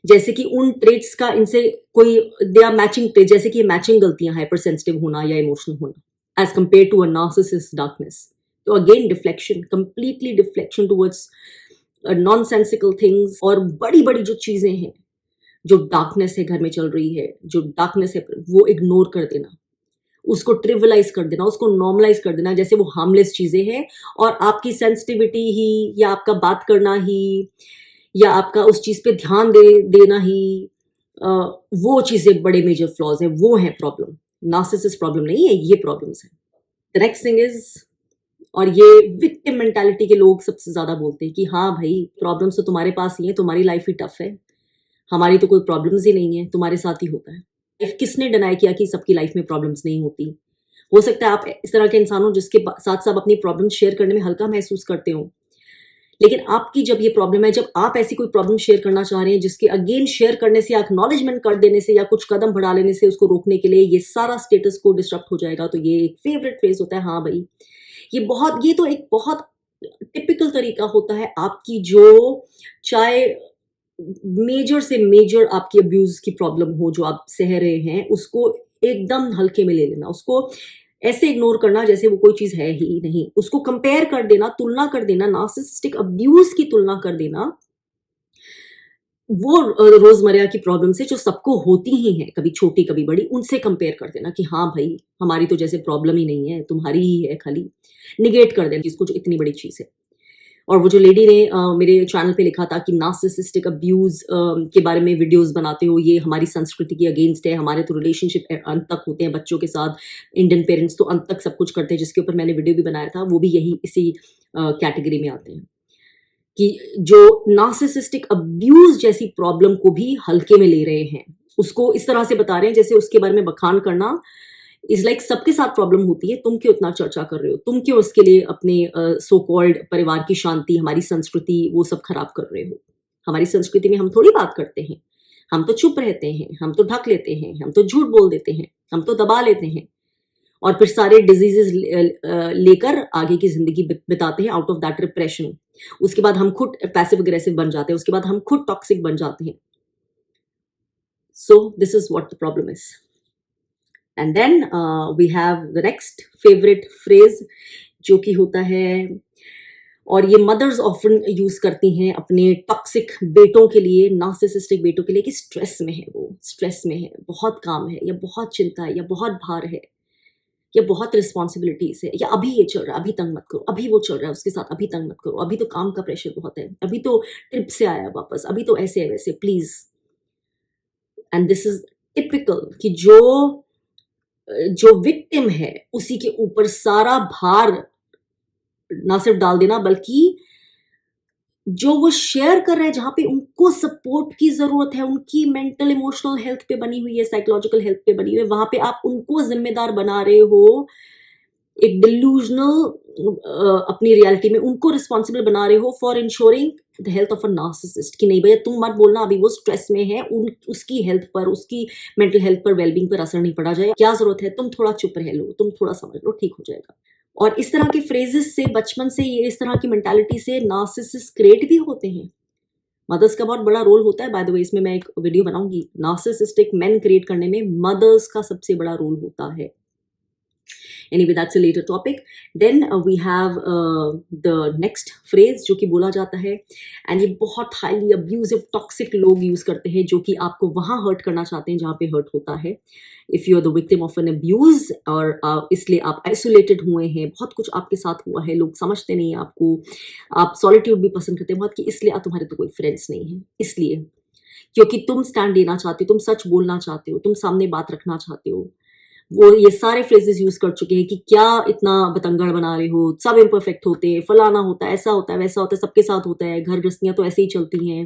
जैसे कि उन ट्रेट्स का इनसे कोई दे आर मैचिंग ट्रेट, जैसे कि ये मैचिंग गलतियां, हाइपर सेंसिटिव होना या इमोशनल होना as compare to a narcissist darkness. तो again deflection, completely deflection towards nonsensical things. और बड़ी बड़ी जो चीजें हैं, जो डार्कनेस है घर में चल रही है, जो डार्कनेस है, वो इग्नोर कर देना, उसको ट्रिवलाइज कर देना, उसको नॉर्मलाइज कर देना जैसे वो हार्मलेस चीजें हैं। और आपकी सेंसिटिविटी ही, या आपका बात करना ही, या आपका उस चीज पे ध्यान देना ही, वो चीजें बड़े मेजर फ्लॉज है, वो है प्रॉब्लम। नार्सिसिस्ट प्रॉब्लम नहीं है, ये प्रॉब्लम्स है। द नेक्स्ट थिंग इज, और ये विक्टिम मेंटालिटी के लोग सबसे ज्यादा बोलते हैं कि हाँ भाई, प्रॉब्लम्स तो तुम्हारे पास ही है, तुम्हारी लाइफ ही टफ है, हमारी तो कोई प्रॉब्लम्स ही नहीं है, तुम्हारे साथ ही होता है। लाइफ किसने डिनाई किया कि सबकी लाइफ में प्रॉब्लम्स नहीं होती? हो सकता है आप इस तरह के इंसान हो जिसके साथ सब अपनी प्रॉब्लम शेयर करने में हल्का महसूस करते हो, लेकिन आपकी जब ये प्रॉब्लम है, जब आप ऐसी कोई प्रॉब्लम शेयर करना चाह रहे हैं जिसके अगेन शेयर करने से, एक्नॉलेजमेंट कर देने से, या कुछ कदम बढ़ा लेने से उसको रोकने के लिए ये सारा स्टेटस को डिस्टर्ब हो जाएगा, तो ये एक फेवरेट फ्रेज होता है, हाँ भाई ये तो एक बहुत टिपिकल तरीका होता है आपकी, जो चाहे मेजर से मेजर आपकी अब्यूज की प्रॉब्लम हो जो आप सह रहे हैं, उसको एकदम हल्के में ले लेना, उसको ऐसे इग्नोर करना जैसे वो कोई चीज है ही नहीं, उसको कंपेयर कर देना, तुलना कर देना, नार्सिसिस्टिक अब्यूज की तुलना कर देना वो रोजमर्रा की प्रॉब्लम से, जो सबको होती ही है, कभी छोटी कभी बड़ी, उनसे कंपेयर कर देना कि हाँ भाई, हमारी तो जैसे प्रॉब्लम ही नहीं है, तुम्हारी ही है खाली। निगेट कर देना जिसको, जो इतनी बड़ी चीज है। और वो जो लेडी ने मेरे चैनल पे लिखा था कि नार्सिसिस्टिक अब्यूज के बारे में वीडियोस बनाते हो, ये हमारी संस्कृति के अगेंस्ट है, हमारे तो रिलेशनशिप अंत तक होते हैं बच्चों के साथ, इंडियन पेरेंट्स तो अंत तक सब कुछ करते हैं, जिसके ऊपर मैंने वीडियो भी बनाया था, वो भी यही इसी कैटेगरी में आते हैं कि जो नार्सिसिस्टिक अब्यूज जैसी प्रॉब्लम को भी हल्के में ले रहे हैं, उसको इस तरह से बता रहे हैं जैसे उसके बारे में बखान करना इज लाइक सबके साथ प्रॉब्लम होती है, तुम क्यों इतना चर्चा कर रहे हो, तुम क्यों इसके लिए अपने सो कॉल्ड परिवार की शांति, हमारी संस्कृति, वो सब खराब कर रहे हो। हमारी संस्कृति में हम थोड़ी बात करते हैं, हम तो चुप रहते हैं, हम तो ढक लेते हैं, हम तो झूठ बोल देते हैं, हम तो दबा लेते हैं, और फिर सारे डिजीजेस लेकर आगे की जिंदगी बिताते हैं आउट ऑफ दैट रिप्रेशन। उसके बाद हम खुद पैसिव अग्रेसिव बन जाते हैं, उसके बाद हम खुद टॉक्सिक बन जाते हैं। So this is what the problem is. And then we have the next favorite phrase जो कि होता है, और ये मदर्स ऑफन यूज करती हैं अपने टॉक्सिक बेटों के लिए, नार्सिसिस्टिक बेटों के लिए, कि स्ट्रेस में है, वो स्ट्रेस में है, बहुत काम है, या बहुत चिंता है, या बहुत भार है, या बहुत रिस्पॉन्सिबिलिटीज है, या अभी ये चल रहा है, अभी तंग मत करो, अभी वो चल रहा है उसके साथ, अभी तंग मत करो, अभी तो काम का प्रेशर बहुत है, अभी तो ट्रिप से आया वापस, अभी तो ऐसे है वैसे, please. And this is typical कि जो विक्टिम है उसी के ऊपर सारा भार ना सिर्फ डाल देना, बल्कि जो वो शेयर कर रहे हैं, जहां पे उनको सपोर्ट की जरूरत है, उनकी मेंटल इमोशनल हेल्थ पे बनी हुई है, साइकोलॉजिकल हेल्थ पे बनी हुई है, वहां पे आप उनको जिम्मेदार बना रहे हो, एक डिल्यूजनल अपनी रियलिटी में उनको रिस्पॉन्सिबल बना रहे हो for ensuring the health of a narcissist, कि नहीं भैया तुम मत बोलना, अभी वो स्ट्रेस में है, उसकी हेल्थ पर, उसकी मेंटल हेल्थ पर, वेलबींग पर असर नहीं पड़ा जाए, क्या जरूरत है, तुम थोड़ा चुप रह लो, तुम थोड़ा समझ लो, ठीक हो जाएगा। और इस तरह के फ्रेजेस से, बचपन से ये इस तरह की मेंटालिटी से नार्सिसिस्ट क्रिएट भी होते हैं। मदर्स का बहुत बड़ा रोल होता है, बाय द वे, इसमें मैं एक वीडियो बनाऊंगी, नार्सिसिस्टिक मेन क्रिएट करने में मदर्स का सबसे बड़ा रोल होता है। Anyway, that's a later topic. Then we have the next phrase जो कि बोला जाता है, and ये बहुत highly abusive toxic लोग यूज करते हैं, जो कि आपको वहां हर्ट करना चाहते हैं जहां पे हर्ट होता है। If you are the victim of an abuse, और इसलिए आप आइसोलेटेड हुए हैं, बहुत कुछ आपके साथ हुआ है, लोग समझते नहीं है आपको, आप सॉलिट्यूड भी पसंद करते हैं बहुत, कि इसलिए तुम्हारे तो कोई फ्रेंड्स नहीं है, इसलिए क्योंकि तुम स्टैंड लेना चाहते हो, तुम सच बोलना चाहते हो, तुम सामने बात रखना चाहते हो। वो ये सारे फ्रेजेस यूज कर चुके हैं कि क्या इतना बतंगड़ बना रहे हो, सब इम्परफेक्ट होते हैं, फलाना होता है, ऐसा होता है, वैसा होता है, सबके साथ होता है, घर गृहस्थियां तो ऐसे ही चलती हैं,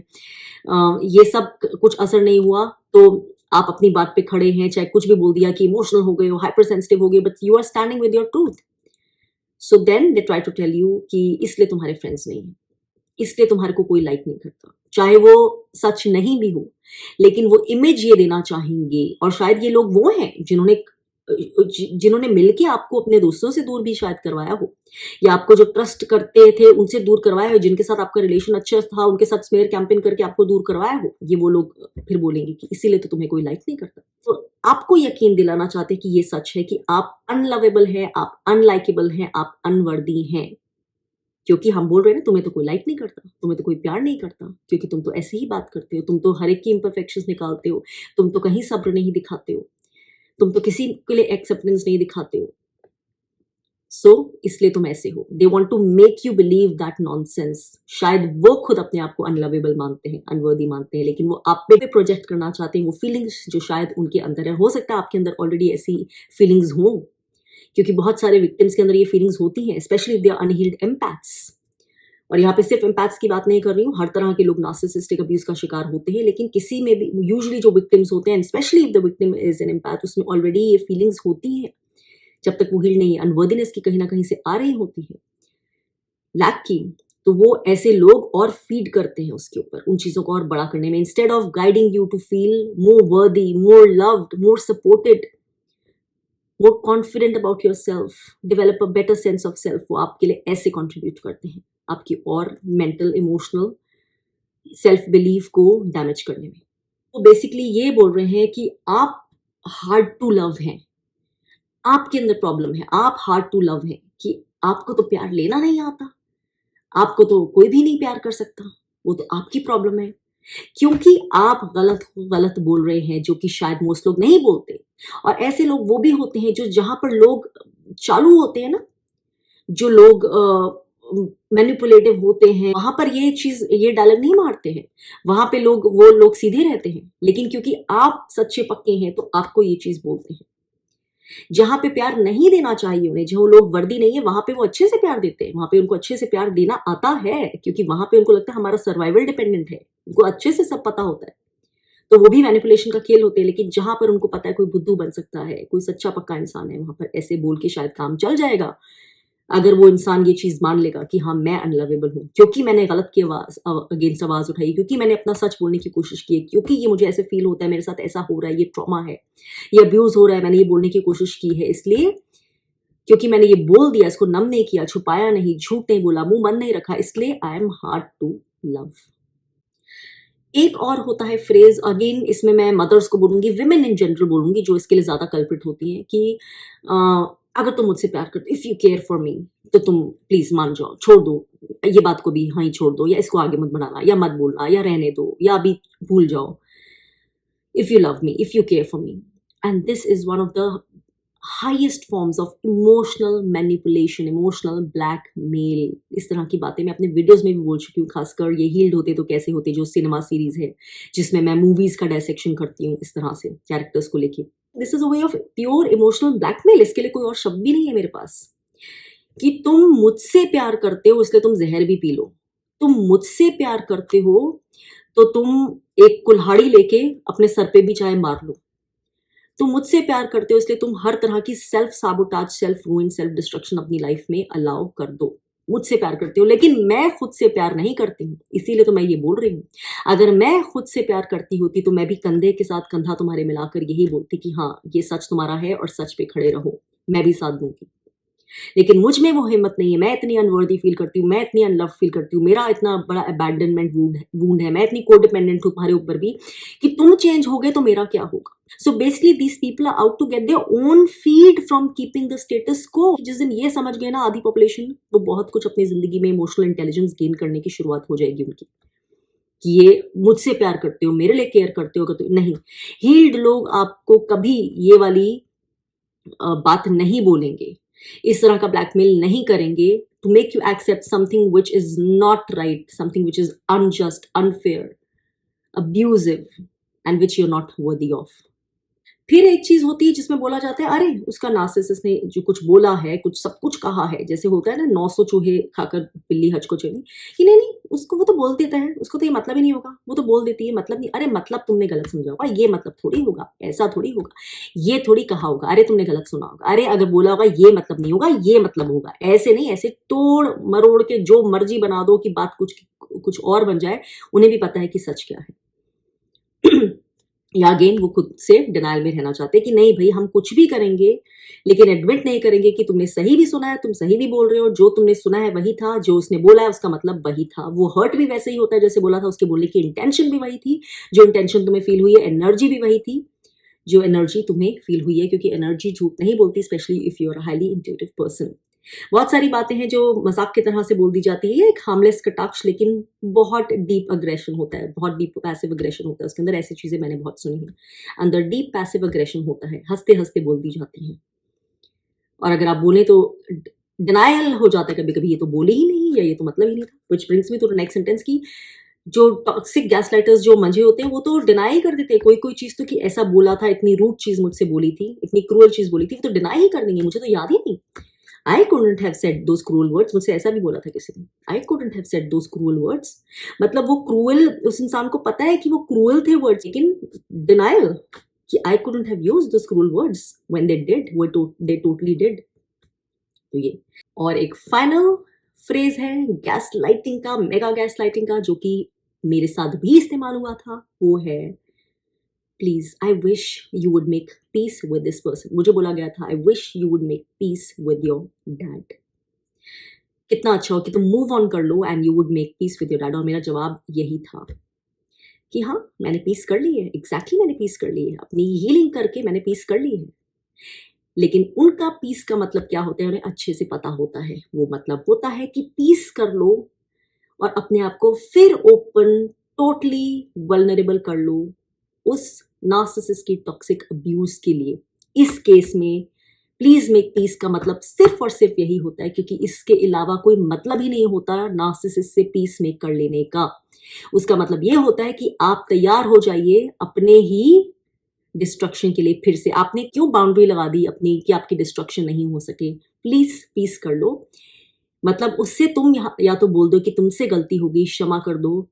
ये सब कुछ असर नहीं हुआ, तो आप अपनी बात पे खड़े हैं, चाहे कुछ भी बोल दिया कि इमोशनल हो गए हो, हाइपर सेंसिटिव हो गए, but you are standing with your truth. So then they try to tell you कि इसलिए तुम्हारे फ्रेंड्स नहीं है, इसलिए तुम्हारे को कोई लाइक नहीं करता, चाहे वो सच नहीं भी हो, लेकिन वो इमेज ये देना चाहेंगे। और शायद ये लोग वो हैं जिन्होंने मिलके आपको अपने दोस्तों से दूर भी शायद करवाया हो, या आपको जो ट्रस्ट करते थे उनसे दूर करवाया हो, जिनके साथ आपका रिलेशन अच्छा था उनके साथ स्मेयर कैंपेन करके आपको दूर करवाया हो। ये वो लोग फिर बोलेंगे कि इसीलिए तो तुम्हें कोई लाइक नहीं करता। तो आपको यकीन दिलाना चाहते हैं कि ये सच है, कि आप अनलवेबल हैं, आप अनलाइकेबल हैं, आप अनवर्दी हैं, क्योंकि हम बोल रहे हैं ना, तुम्हें तो कोई लाइक नहीं करता, तुम्हें तो कोई प्यार नहीं करता, क्योंकि तुम तो ऐसे ही बात करते हो, तुम तो हर एक की इम्परफेक्शंस निकालते हो, तुम तो कहीं सब्र नहीं दिखाते हो, तुम तो किसी के लिए एक्सेप्टेंस नहीं दिखाते हो, सो इसलिए तुम ऐसे हो। They want to make you believe that nonsense. शायद वो खुद अपने आप को अनलवेबल मानते हैं, अनवर्दी मानते हैं, लेकिन वो आप पे प्रोजेक्ट करना चाहते हैं वो फीलिंग्स जो शायद उनके अंदर है। हो सकता है आपके अंदर ऑलरेडी ऐसी फीलिंग्स हो, क्योंकि बहुत सारे विक्टिम्स के अंदर ये फीलिंग्स होती हैं, especially if they are unhealed empaths. और यहाँ पे सिर्फ एम्पैथ्स की बात नहीं कर रही हूँ, हर तरह के लोग नार्सिसिस्टिक अब्यूज का शिकार होते हैं, लेकिन किसी में भी यूजुअली जो विक्टिम्स होते हैं, especially if the victim is an empath, उसमें ऑलरेडी ये फीलिंग्स होती हैं, जब तक वो हील नहीं, अनवर्दीनेस की कहीं ना कहीं से आ रही होती है, लैक की, तो वो ऐसे लोग और फीड करते हैं उसके ऊपर, उन चीजों को और बड़ा करने में, instead of guiding you to feel more worthy, more loved, more supported, more confident about your self, develop a better sense of self, वो आपके लिए ऐसे कॉन्ट्रीब्यूट करते हैं आपकी और मेंटल इमोशनल सेल्फ बिलीफ को डैमेज करने में। वो बेसिकली ये बोल रहे हैं कि आप हार्ड टू लव हैं, आपके अंदर प्रॉब्लम है, आप हार्ड टू लव हैं, कि आपको तो प्यार लेना नहीं आता, आपको तो कोई भी नहीं प्यार कर सकता, वो तो आपकी प्रॉब्लम है, क्योंकि आप गलत बोल रहे हैं, जो कि शायद मोस्ट लोग नहीं बोलते। और ऐसे लोग वो भी होते हैं जो, जहां पर लोग चालू होते हैं ना, जो लोग मैनिपुलेटिव होते हैं, वहां पर ये डायलॉग नहीं मारते हैं, वहां पे वो लोग सीधे रहते हैं, लेकिन क्योंकि आप सच्चे पक्के हैं तो आपको ये चीज बोलते हैं। जहां पे प्यार नहीं देना चाहिए उन्हें, जो लोग वर्दी नहीं है, वहां पे वो अच्छे से प्यार देते हैं, वहां पे उनको अच्छे से प्यार देना आता है, क्योंकि वहां पे उनको लगता है हमारा सर्वाइवल डिपेंडेंट है, उनको अच्छे से सब पता होता है, तो वो भी मैनिपुलेशन का खेल होते हैं। लेकिन जहां पर उनको पता है कोई बुद्धू बन सकता है, कोई सच्चा पक्का इंसान है, वहां पर ऐसे बोल के शायद काम चल जाएगा, अगर वो इंसान ये चीज मान लेगा कि हाँ मैं अनलवेबल हूँ, क्योंकि मैंने गलत की अगेंस्ट आवाज उठाई, क्योंकि मैंने अपना सच बोलने की कोशिश की, क्योंकि ये मुझे ऐसे फील होता है, मेरे साथ ऐसा हो रहा है, ये ट्रॉमा है, ये अब्यूज हो रहा है, मैंने ये बोलने की कोशिश की है, इसलिए क्योंकि मैंने ये बोल दिया, इसको नम नहीं किया, छुपाया नहीं, झूठ नहीं बोला, मुंह बंद नहीं रखा, इसलिए I am hard to love. एक और होता है फ्रेज, अगेन इसमें मैं मदर्स को बोलूंगी, विमेन इन जनरल बोलूंगी, जो इसके लिए ज्यादा कल्प्रिट होती हैं कि अगर तुम मुझसे प्यार करते, if you care for me, तो तुम प्लीज मान जाओ, छोड़ दो ये बात को भी, हाँ ही छोड़ दो, या इसको आगे मत बढ़ाना, या मत बोलना, या रहने दो, या अभी भूल जाओ। If you love me, if you care for me, and this is one of the highest forms of emotional manipulation, emotional blackmail. इस तरह की बातें मैं अपने वीडियोस में भी बोल चुकी हूँ, खासकर ये हील्ड होते तो कैसे होते, जो सिनेमा सीरीज है जिसमें मैं मूवीज का डायसेक्शन करती हूँ इस तरह से कैरेक्टर्स को लेके। This is a way of pure emotional blackmail, इसके लिए कोई और शब्द भी नहीं है मेरे पास। कि तुम मुझसे प्यार करते हो इसलिए तुम जहर भी पी लो, तुम मुझसे प्यार करते हो तो तुम एक कुल्हाड़ी लेके अपने सर पे भी चाहे मार लो, तुम मुझसे प्यार करते हो इसलिए तुम हर तरह की सेल्फ साबोटाज, सेल्फ रूइन, सेल्फ डिस्ट्रक्शन अपनी लाइफ में अलाउ कर दो। मुझसे प्यार करते हो, लेकिन मैं खुद से प्यार नहीं करती हूँ, इसीलिए तो मैं ये बोल रही हूँ। अगर मैं खुद से प्यार करती होती तो मैं भी कंधे के साथ कंधा तुम्हारे मिलाकर यही बोलती कि हाँ ये सच तुम्हारा है और सच पे खड़े रहो, मैं भी साथ दूंगी। लेकिन मुझ में वो हिम्मत नहीं है, मैं इतनी अनवर्दी फील करती हूँ, मैं इतनी अनलव फील करती हूँ, मेरा इतना बड़ा अबैंडनमेंट वूंड है, मैं इतनी कोडिपेंडेंट हूँ तुम्हारे ऊपर भी कि तुम चेंज हो गए तो मेरा क्या होगा। So basically these people are out to get their own feed from keeping the status quo. जिस दिन ये समझ गए ना आधी पॉपुलेशन, वो बहुत कुछ अपनी जिंदगी में इमोशनल इंटेलिजेंस गेन करने की शुरुआत हो जाएगी उनकी, कि ये मुझसे प्यार करते हो, मेरे लिए केयर करते हो, तो नहीं। हील्ड लोग आपको कभी ये वाली बात नहीं बोलेंगे, इस तरह का ब्लैकमेल नहीं करेंगे to make you accept something which is not right, something which is unjust, unfair, abusive and which you are not worthy of. फिर एक चीज होती है जिसमें बोला जाता है अरे उसका नार्सिसिस्ट ने जो कुछ बोला है, कुछ सब कुछ कहा है, जैसे होता है ना 900 चूहे खाकर बिल्ली हज को चली, कि नहीं नहीं उसको वो तो बोल देता है, उसको तो ये मतलब ही नहीं होगा, वो तो बोल देती है, मतलब नहीं। अरे मतलब तुमने गलत समझा होगा, ये मतलब थोड़ी होगा, ऐसा थोड़ी होगा, ये थोड़ी कहा होगा, अरे तुमने गलत सुना होगा, अरे अगर बोला होगा ये मतलब नहीं होगा, ये मतलब होगा, ऐसे नहीं, ऐसे तोड़ मरोड़ के जो मर्जी बना दो कि बात कुछ और बन जाए, उन्हें भी पता है कि सच क्या है। या अगेन वो खुद से डिनायल में रहना चाहते हैं कि नहीं भाई हम कुछ भी करेंगे लेकिन एडमिट नहीं करेंगे कि तुमने सही भी सुना है, तुम सही भी बोल रहे हो, जो तुमने सुना है वही था, जो उसने बोला है उसका मतलब वही था। वो हर्ट भी वैसे ही होता है जैसे बोला था, उसके बोलने की इंटेंशन भी वही थी, जो इंटेंशन तुम्हें फील हुई है, एनर्जी भी वही थी जो एनर्जी तुम्हें फील हुई है, क्योंकि एनर्जी झूठ नहीं बोलती, especially if you are highly intuitive person. बहुत सारी बातें हैं जो मजाक की तरह से बोल दी जाती है, एक हार्मलेस कटाक्ष, लेकिन बहुत डीप अग्रेशन होता है, बहुत डीप पैसिव अग्रेशन होता है उसके अंदर। ऐसी चीजें मैंने बहुत सुनी है, अंदर डीप पैसिव अग्रेशन होता है, हंसते हंसते बोल दी जाती हैं। और अगर आप बोले तो डिनायल हो जाता है कभी कभी, ये तो बोले ही नहीं, या ये तो मतलब ही नहीं था। Which brings me to the next sentence की जो टॉक्सिक गैसलाइटर्स जो मंझे होते हैं वो तो डिनाई कर देते हैं, कोई कोई चीज तो कि ऐसा बोला था, इतनी रूड चीज मुझसे बोली थी, इतनी क्रूअल चीज बोली थी, वो तो डिनाई ही कर देंगे, मुझे तो याद ही नहीं, I couldn't have said those cruel words। मुझसे ऐसा भी बोला था किसी ने, I couldn't have said those cruel words। मतलब वो क्रूअल, उस इंसान को पता है कि वो क्रूअल थे वर्ड्स, लेकिन डिनायल कि I couldn't have used those cruel words when they did, they totally did। तो ये और एक फाइनल फ्रेज है गैस लाइटिंग का, मेगा गैस लाइटिंग का, जो कि मेरे साथ भी इस्तेमाल हुआ था, वो है please I wish you would make peace with this person. मुझे बोला गया था I wish you would make peace with your dad. कितना अच्छा हो कि तुम मूव ऑन कर लो and you would make peace with your dad. और मेरा जवाब यही था कि हाँ मैंने पीस कर ली है, एग्जैक्टली मैंने पीस कर ली है, अपनी हीलिंग करके मैंने पीस कर ली है। लेकिन उनका पीस का मतलब क्या होता है उन्हें अच्छे से पता होता है। वो मतलब होता है कि पीस कर लो और अपने आप को फिर ओपन, टोटली वल्नरेबल कर लो उस नार्सिसिस्ट की टॉक्सिक अब्यूज के लिए। इस केस में प्लीज मेक पीस का मतलब सिर्फ और सिर्फ यही होता है, क्योंकि इसके अलावा कोई मतलब ही नहीं होता नार्सिसिस्ट से पीस मेक कर लेने का। उसका मतलब ये होता है कि आप तैयार हो जाइए अपने ही डिस्ट्रक्शन के लिए। फिर से आपने क्यों बाउंड्री लगा दी अपनी कि आपकी डिस्ट्रक्शन नहीं हो सके। प्लीज पीस कर लो, मतलब उससे तुम या तो बोल दो कि तुमसे गलती होगी, क्षमा कर दो,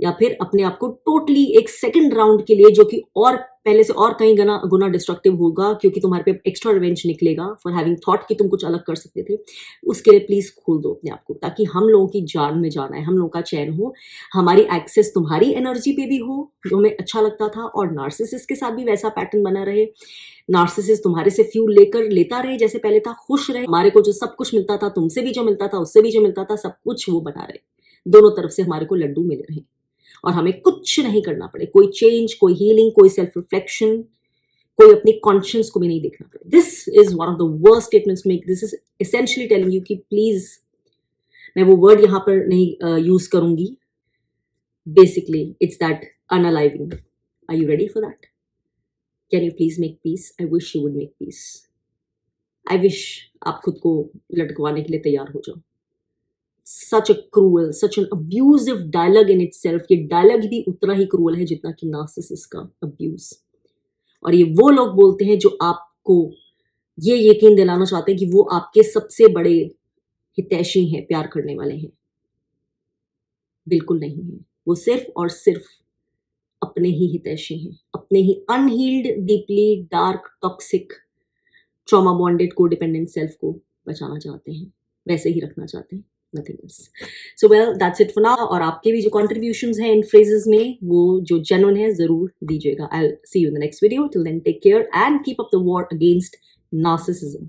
या फिर अपने आप को टोटली एक सेकंड राउंड के लिए, जो कि और पहले से और कहीं गुना डिस्ट्रक्टिव होगा, क्योंकि तुम्हारे पे एक्स्ट्रा रिवेंज निकलेगा फॉर हैविंग थॉट कि तुम कुछ अलग कर सकते थे, उसके लिए प्लीज खोल दो अपने आप को, ताकि हम लोगों की जान में जाना है, हम लोगों का चैन हो, हमारी एक्सेस तुम्हारी एनर्जी पे भी हो जो हमें अच्छा लगता था, और नार्सिसिस्ट के साथ भी वैसा पैटर्न बना रहे। नार्सिसिस्ट तुम्हारे से फ्यूल लेता रहे जैसे पहले था, खुश रहे, हमारे को जो सब कुछ मिलता था, तुमसे भी जो मिलता था, उससे भी जो मिलता था, सब कुछ वो बना रहे, दोनों तरफ से हमारे को लड्डू मिल रहे। और हमें कुछ नहीं करना पड़े, कोई चेंज, कोई हीलिंग, कोई सेल्फ रिफ्लेक्शन, कोई अपनी कॉन्शियस को भी नहीं देखना पड़े. This is one of the worst statements make. This is essentially telling you कि प्लीज, मैं वो वर्ड यहाँ पर नहीं यूज करूंगी. Basically it's that unaliving. Are you ready for that? Can you please make peace? I wish you would make peace. I wish आप खुद को लटकवाने के लिए तैयार हो जाओ. Such a cruel, such an abusive dialogue in itself. ये डायलॉग भी उतना ही क्रूअल है जितना कि नार्सिसिस्ट का अब्यूज. और ये वो लोग बोलते हैं जो आपको ये यकीन दिलाना चाहते हैं कि वो आपके सबसे बड़े हितैषी हैं, प्यार करने वाले हैं. बिल्कुल नहीं है. वो सिर्फ और सिर्फ अपने ही हितैषी हैं, अपने ही unhealed, deeply dark, toxic, trauma bonded, codependent self को बचाना चाहते हैं, वैसे ही रखना चाहते हैं. Nothing else. So well, that's it for now. और आपके भी जो कॉन्ट्रीब्यूशंस हैं इन फ्रेजेस में, वो जो जेन्युइन है जरूर दीजिएगा. I will see you in the next video. Till then take care and keep up the war against narcissism.